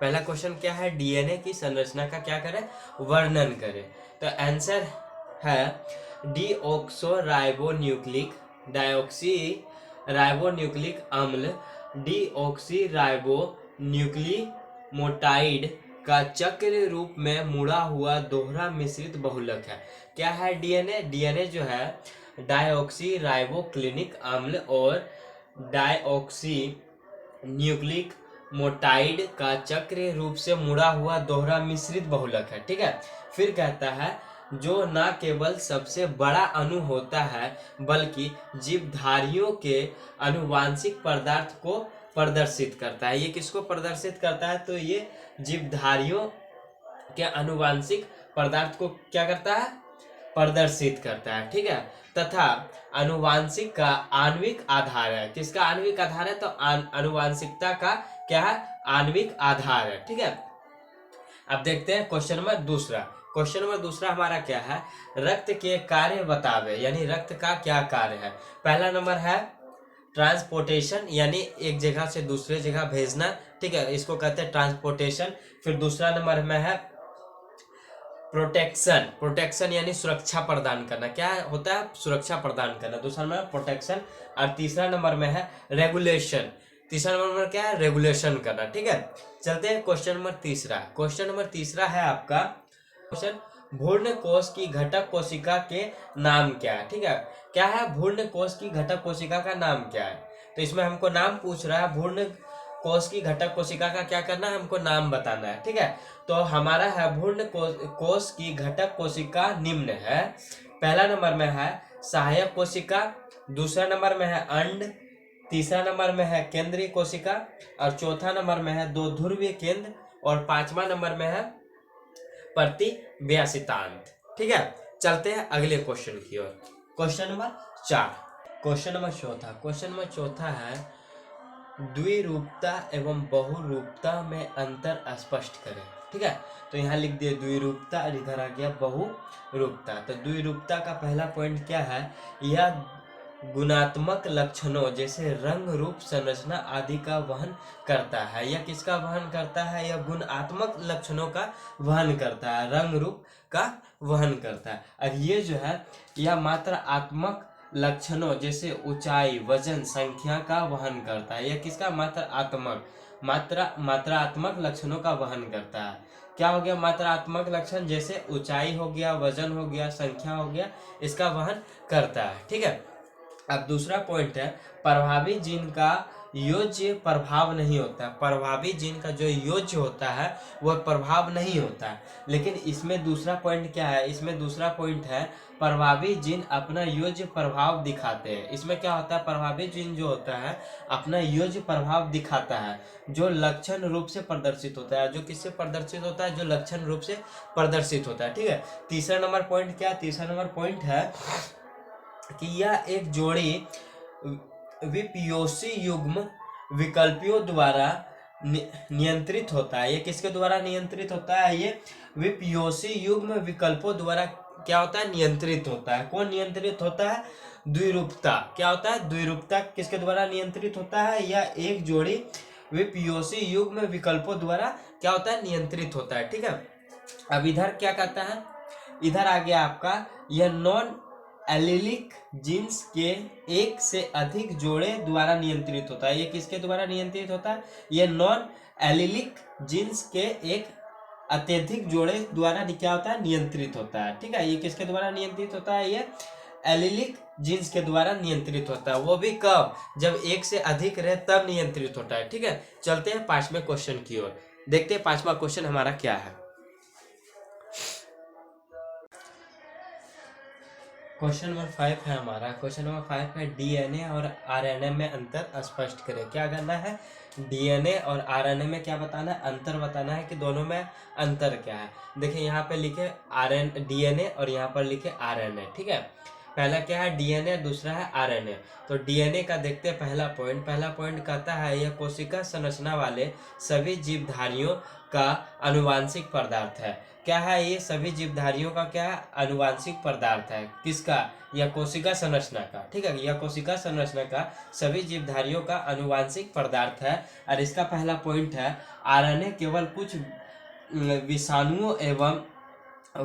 पहला क्वेश्चन क्या है, डीएनए की संरचना का क्या करें, वर्णन करें। तो आंसर है डीऑक्सोराइबोन्यूक्लिक डायोक्सी राइबोन्यूक्लिक अम्ल डीऑक्सीराइबोन्यूक्लिमोटाइड का चक्र रूप में मुड़ा हुआ दोहरा मिश्रित बहुलक है। क्या है डीएनए? डीएनए जो है डायोक्सी राइबोक्लिनिक अम्ल और डायोक्सी न्यूक्लिक मोटाइड का चक्र रूप से मुड़ा हुआ दोहरा मिश्रित बहुलक है। ठीक है, फिर कहता है जो न केवल सबसे बड़ा अणु होता है बल्कि जीवधारियों के अनुवांशिक पदार्थ को प्रदर्शित करता है। ये किसको प्रदर्शित करता है? तो ये जीवधारियों के अनुवांशिक पदार्थ को क्या करता है? प्रदर्शित करता है। ठीक है, तथा अनुवांशिक का आणविक आधार है। किसका आणविक आधार है? तो अनुवांशिकता का क्या है? आणविक आधार है। ठीक है, अब देखते हैं क्वेश्चन नंबर दूसरा। क्वेश्चन नंबर दूसरा हमारा क्या है, रक्त के कार्य बतावे, यानी रक्त का क्या कार्य है। पहला नंबर है ट्रांसपोर्टेशन, यानी एक जगह से दूसरे जगह भेजना। ठीक है, इसको कहते हैं ट्रांसपोर्टेशन। फिर दूसरा नंबर में है प्रोटेक्शन, प्रोटेक्शन यानी सुरक्षा प्रदान करना। क्या होता है? सुरक्षा प्रदान करना। दूसरा नंबर प्रोटेक्शन। और तीसरा नंबर में है रेगुलेशन। तीसरा नंबर में क्या है? रेगुलेशन करना। ठीक है, चलते हैं क्वेश्चन नंबर तीसरा। क्वेश्चन नंबर तीसरा है आपका क्वेश्चन, भ्रूण कोश की घटक कोशिका के नाम क्या है। ठीक है, क्या है? भ्रूण कोश की घटक कोशिका का नाम क्या है। तो इसमें हमको नाम पूछ रहा है, भ्रूण कोश की घटक कोशिका का क्या करना है? हमको नाम बताना है। ठीक है, तो हमारा है भ्रूण कोश की घटक कोशिका निम्न है। पहला नंबर में है सहायक कोशिका, दूसरा नंबर में है अंड, तीसरा नंबर में है केंद्रीय कोशिका, और चौथा नंबर में है दो ध्रुवीय केंद्र, और पांचवा नंबर में है प्रतिव्यासितांत। ठीक है, चलते हैं अगले क्वेश्चन की ओर। Question number 4। क्वेश्चन नंबर चौथा। क्वेश्चन नंबर चौथा है द्विरूपता एवं बहुरूपता में अंतर स्पष्ट करें। ठीक है, तो यहाँ लिख दिए द्विरूपता और इधर आ गया बहुरूपता। तो द्विरूपता का पहला पॉइंट क्या है, यह गुणात्मक लक्षणों जैसे रंग, रूप, संरचना आदि का वहन करता है। यह किसका वहन करता है? यह गुणात्मक लक्षणों का वहन करता है, रंग रूप का वहन करता है। और ये जो है यह मात्रात्मक लक्षणों जैसे ऊंचाई, वजन, संख्या का वहन करता है। यह किसका? मात्रात्मक लक्षणों का वहन करता है। क्या हो गया? मात्रात्मक लक्षण जैसे ऊंचाई हो गया, वजन हो गया, संख्या हो गया, इसका वहन करता है। ठीक है, अब दूसरा पॉइंट है प्रभावी जीन का योज्य प्रभाव नहीं होता। प्रभावी जीन का जो योज्य होता है वह प्रभाव नहीं होता है। लेकिन इसमें दूसरा पॉइंट क्या है? इसमें दूसरा पॉइंट है प्रभावी जीन अपना योज्य प्रभाव दिखाते हैं। इसमें क्या होता है? प्रभावी जीन जो होता है अपना योज्य प्रभाव दिखाता है, जो लक्षण रूप से प्रदर्शित होता है। जो किससे प्रदर्शित होता है? जो लक्षण रूप से प्रदर्शित होता है। ठीक है, तीसरा नंबर पॉइंट क्या? तीसरा नंबर पॉइंट है कि यह एक जोड़ी विपयोशी युग्म विकल्पियों द्वारा नियंत्रित होता है। ये किसके द्वारा नियंत्रित होता है? ये विपयोशी युग्म विकल्पों द्वारा क्या होता है? नियंत्रित होता है। कौन नियंत्रित होता है? द्विरूपता। क्या होता है? द्विरूपता किसके द्वारा नियंत्रित होता है? यह एक जोड़ी विपयोशी युग्म विकल्पों द्वारा क्या होता है? नियंत्रित होता है। ठीक है, अब इधर क्या कहता है? इधर आ गया आपका यह नॉन एलिलिक जीन्स के एक से अधिक जोड़े द्वारा नियंत्रित होता है। ये किसके द्वारा नियंत्रित होता है? ये नॉन एलिलिक जीन्स के एक अत्यधिक जोड़े द्वारा क्या होता है? नियंत्रित होता है। ठीक है, ये किसके द्वारा नियंत्रित होता है? ये एलिलिक जीन्स के द्वारा नियंत्रित होता है। वो भी कब? जब एक से अधिक रहे तब नियंत्रित होता है। ठीक है, चलते हैं पांचवें क्वेश्चन की ओर। देखते हैं पांचवा क्वेश्चन हमारा क्या है। क्वेश्चन नंबर 5 है हमारा। क्वेश्चन नंबर 5 है डीएनए और आरएनए में अंतर स्पष्ट करें। क्या करना है? डीएनए और आरएनए में क्या बताना है? अंतर बताना है कि दोनों में अंतर क्या है। देखिए यहाँ पे लिखे डीएनए और यहाँ पर लिखे आरएनए। ठीक है, पहला क्या है? डीएनए, दूसरा है आरएनए। तो डीएनए का देखते हैं पहला पॉइंट। पहला पॉइंट कहता है यह कोशिका संरचना वाले सभी जीवधारियों का अनुवांशिक पदार्थ है। क्या है ये सभी जीवधारियों का क्या है आनुवांशिक पदार्थ है। किसका? यह कोशिका संरचना का। ठीक है, यह कोशिका संरचना का सभी जीवधारियों का आनुवांशिक पदार्थ है। और इसका पहला पॉइंट है आरएनए केवल कुछ विषाणुओं एवं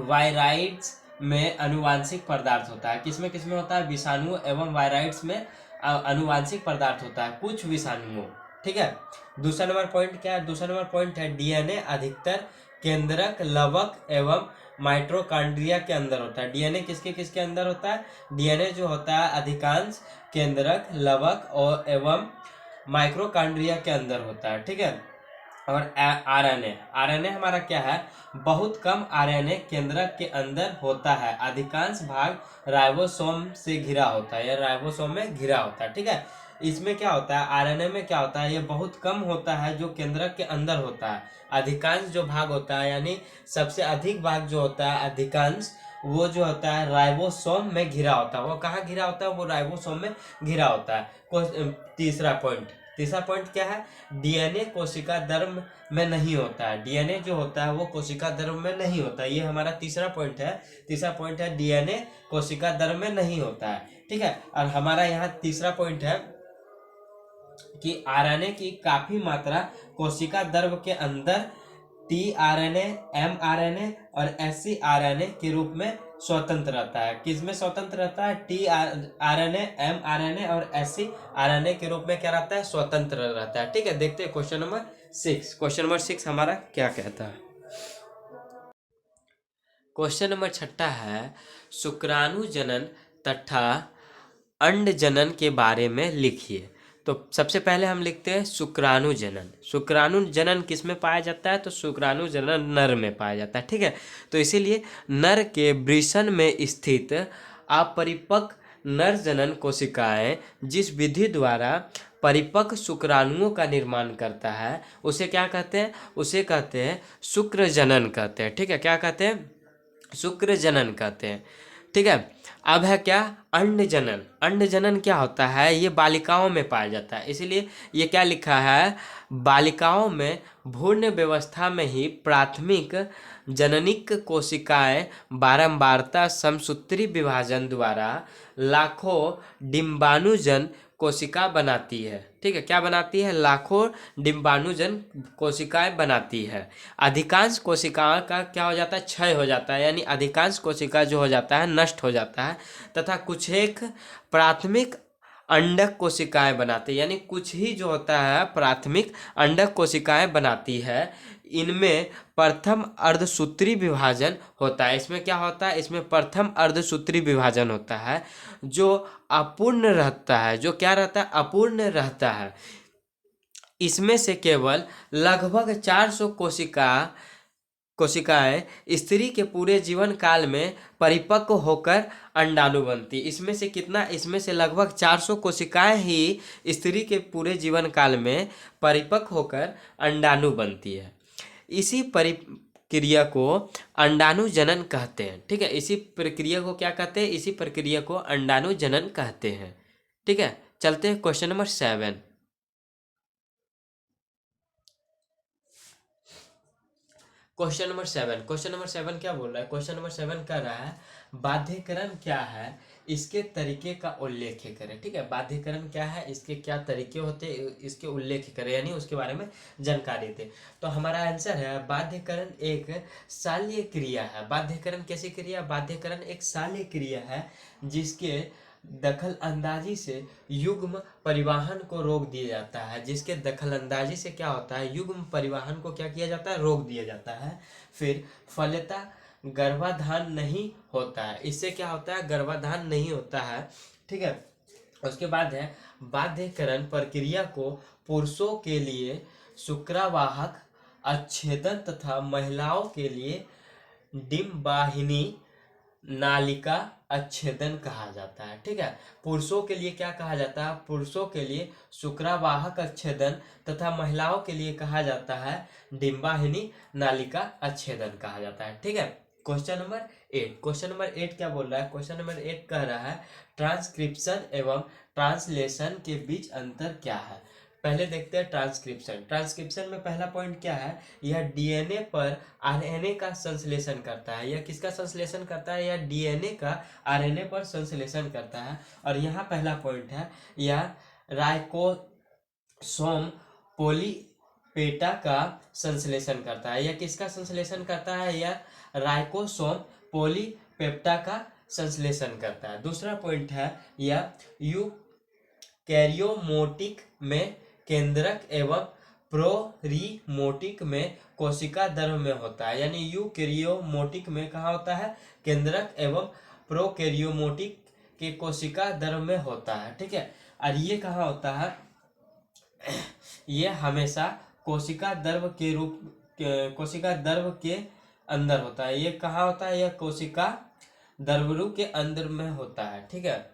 वायराइड्स में आनुवांशिक पदार्थ होता है। किसमें किसमें होता है? विषाणुओं एवं वायराइड्स में आनुवांशिक पदार्थ होता है, कुछ विषाणुओं। ठीक है। दूसरा नंबर पॉइंट क्या है? दूसरा नंबर पॉइंट है डीएनए अधिकतर केंद्रक, लवक एवं माइटोकॉन्ड्रिया के अंदर होता है। डीएनए किसके किसके अंदर होता है? डीएनए जो होता है अधिकांश केंद्रक, लवक और एवं माइक्रोकॉन्ड्रिया के अंदर होता है। ठीक है। और आरएनए, आरएनए हमारा क्या है? बहुत कम आरएनए केंद्रक के अंदर होता है, अधिकांश भाग राइबोसोम से घिरा होता है या राइबोसोम में घिरा होता है। ठीक है। इसमें क्या होता है? आरएनए में क्या होता है? ये बहुत कम होता है जो केंद्रक के अंदर होता है। अधिकांश जो भाग होता है यानी सबसे अधिक भाग जो होता है अधिकांश, वो जो होता है राइबोसोम में घिरा होता है। वो कहाँ घिरा होता है? वो राइबोसोम में घिरा होता है। तीसरा पॉइंट क्या है? डीएनए कोशिका धर्म में नहीं होता है। डीएनए जो होता है वो कोशिका धर्म में नहीं होता है। ये हमारा तीसरा पॉइंट है। तीसरा पॉइंट है डीएनए कोशिका धर्म में नहीं होता है। ठीक है। और हमारा यहाँ तीसरा पॉइंट है कि आरएनए की काफी मात्रा कोशिका द्रव्य के अंदर टीआरएनए, एमआरएनए और एससीआरएनए के रूप में स्वतंत्र रहता है। किसमें स्वतंत्र रहता है? टीआरएनए, एमआरएनए और एससीआरएनए के रूप में क्या रहता है? स्वतंत्र रहता है। ठीक है। देखते हैं क्वेश्चन नंबर 6। क्वेश्चन नंबर 6 हमारा क्या कहता है? क्वेश्चन नंबर 6 है शुक्राणु जनन तथा अंड जनन के बारे में लिखिए। तो सबसे पहले हम लिखते हैं शुक्राणु जनन। शुक्राणु जनन किस में पाया जाता है? तो शुक्राणु जनन नर में पाया जाता है। ठीक है। तो इसीलिए नर के वृषण में स्थित अपरिपक्व नर जनन कोशिकाएं जिस विधि द्वारा परिपक्व शुक्राणुओं का निर्माण करता है उसे क्या कहते हैं? उसे कहते हैं शुक्र जनन कहते हैं। ठीक है। क्या कहते हैं? शुक्र जनन कहते हैं। ठीक है। अब है क्या? अंड जनन। अंड जनन क्या होता है? ये बालिकाओं में पाया जाता है, इसीलिए ये क्या लिखा है? बालिकाओं में भ्रूण व्यवस्था में ही प्राथमिक जननिक कोशिकाएं बारंबारता समसूत्री विभाजन द्वारा लाखों डिम्बाणुजन कोशिका बनाती है। ठीक है। क्या बनाती है? लाखों डिम्बाणुजन कोशिकाएं बनाती है। अधिकांश कोशिकाओं का क्या हो जाता है? क्षय हो जाता है, यानी अधिकांश कोशिका जो हो जाता है नष्ट हो जाता है, तथा कुछ एक प्राथमिक अंडक कोशिकाएं बनाती है, यानी कुछ ही जो होता है प्राथमिक अंडक कोशिकाएं बनाती है। इनमें प्रथम अर्धसूत्री विभाजन होता है। इसमें क्या होता है? इसमें प्रथम अर्धसूत्री विभाजन होता है जो अपूर्ण रहता है। जो क्या रहता है? अपूर्ण रहता है। इसमें से केवल लगभग 400 कोशिकाएं स्त्री के पूरे जीवन काल में परिपक्व होकर अंडाणु बनती। इसमें से कितना? इसमें से लगभग 400 कोशिकाएं ही स्त्री के पूरे जीवन काल में परिपक्व होकर अंडाणु बनती है। इसी प्रक्रिया को अंडाणु जनन कहते हैं। ठीक है। इसी प्रक्रिया को क्या कहते हैं? इसी प्रक्रिया को अंडाणु जनन कहते हैं। ठीक है। चलते हैं क्वेश्चन नंबर 7। क्वेश्चन नंबर 7 क्या बोल रहा है? क्वेश्चन नंबर 7 कह रहा है बाध्यकरण क्या है, इसके तरीके का उल्लेख करें। ठीक है। बाध्यकरण क्या है, इसके क्या तरीके होते हैं, इसके उल्लेख करें, यानी उसके बारे में जानकारी दे। तो हमारा आंसर है बाध्यकरण एक शाल्य क्रिया है। बाध्यकरण कैसी क्रिया? बाध्यकरण एक शाल्य क्रिया है जिसके दखल अंदाजी से युग्म परिवहन को रोक दिया जाता है। जिसके दखल अंदाजी से क्या होता है? युग्म परिवहन को क्या किया जाता है? रोक दिया जाता है। फिर फलता गर्भाधान नहीं होता है। इससे क्या होता है? गर्भाधान नहीं होता है। ठीक है। उसके बाद है बाध्यकरण प्रक्रिया को पुरुषों के लिए शुक्रवाहक अच्छेदन तथा महिलाओं के लिए डिम्बाहिनी नालिका अच्छेदन कहा जाता है। ठीक है। पुरुषों के लिए क्या कहा जाता है? पुरुषों के लिए शुक्रवाहक अच्छेदन तथा महिलाओं के लिए कहा जाता है डिम्बाहिनी नालिका अच्छेदन कहा जाता है। ठीक है। Question number 8। क्वेश्चन नंबर 8 क्या बोल रहा है? क्वेश्चन नंबर 8 कह रहा है ट्रांसक्रिप्शन एवं ट्रांसलेशन के बीच अंतर क्या है। पहले देखते हैं ट्रांसक्रिप्शन। ट्रांसक्रिप्शन में पहला पॉइंट क्या है, यह डीएनए पर आरएनए का संश्लेषण करता है। यह किसका संश्लेषण करता है, यह डीएनए का आरएनए पर संश्लेषण करता है। और यहाँ पहला पॉइंट है, यह राइबोसोम पॉलीपेटा का संश्लेषण करता है। यह किसका संश्लेषण करता है, यह राइबोसोम पॉलीपेप्टा का संश्लेषण करता है। दूसरा पॉइंट है, यह यूकैरियोटिक में केंद्रक एवं प्रोकैरियोटिक में कोशिका द्रव्य में होता है। यानी यूकैरियोटिक में कहाँ होता है, केंद्रक एवं प्रोकैरियोटिक के कोशिका द्रव्य में होता है। ठीक है, और ये कहाँ होता है, ये हमेशा कोशिका द्रव्य के अंदर होता है। ये कहाँ होता है, यह कोशिका द्रव्य के अंदर में होता है। ठीक है,